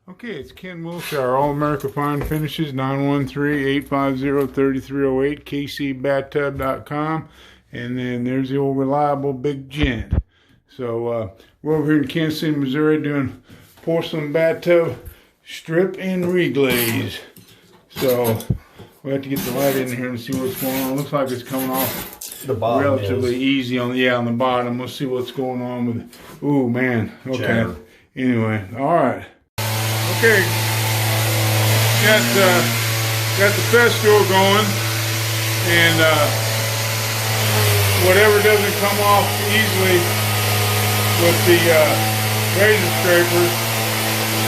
Okay, it's Ken Wilshire, All America Fine Finishes, 913-850-3308, kcbathtub.com, and then there's the old reliable Big Jen. So we're over here in Kansas City, Missouri, doing porcelain bathtub strip and reglaze. So we have to get the light in here and see what's going on. Looks like it's coming off the bottom relatively easy on the bottom. We'll see what's going on with it. Ooh, man. Okay. Chatter. Anyway, all right. Okay, got the festival going, and whatever doesn't come off easily with the razor scrapers,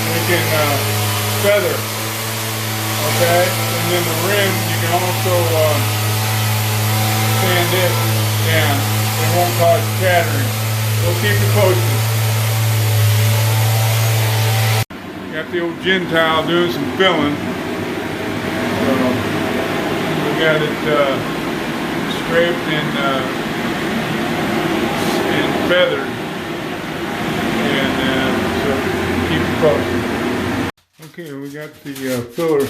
we can feather. Okay, and then the rim you can also sand it down. It won't cause chattering. We'll keep you posted. Got the old Gentile doing some filling. So we got it scraped and feathered, and so keep it posted. Okay, we got the filler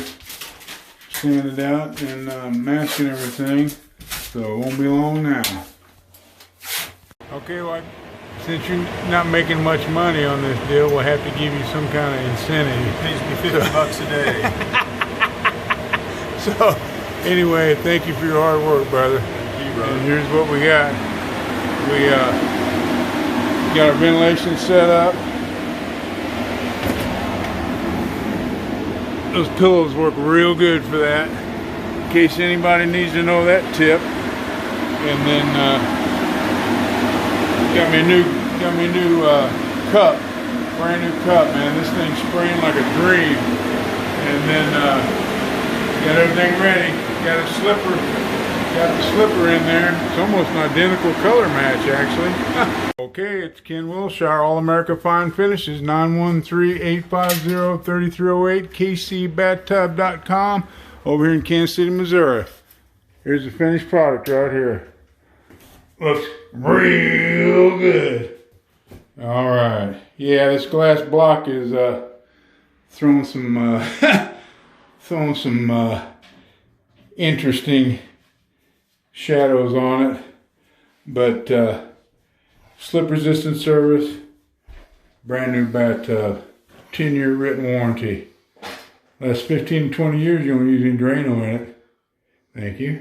sanded out and masking everything, so it won't be long now. Okay, well, since you're not making much money on this deal, we'll have to give you some kind of incentive. It pays me 50 bucks a day. So, anyway, thank you for your hard work, brother. Thank you, brother. And here's what we got. We got our ventilation set up. Those pillows work real good for that, in case anybody needs to know that tip. And then got me a new cup, brand new cup, man. This thing's spraying like a dream. And then got everything ready. Got the slipper in there. It's almost an identical color match, actually. Okay, it's Ken Wilshire, All America Fine Finishes, 913-850-3308, kcbathtub.com, over here in Kansas City, Missouri. Here's the finished product right here. Looks real good. All right. Yeah, this glass block is throwing some interesting shadows on it, but slip resistant service, brand new bathtub, 10-year written warranty. Last 15 to 20 years, you don't use any Drano in it. Thank you.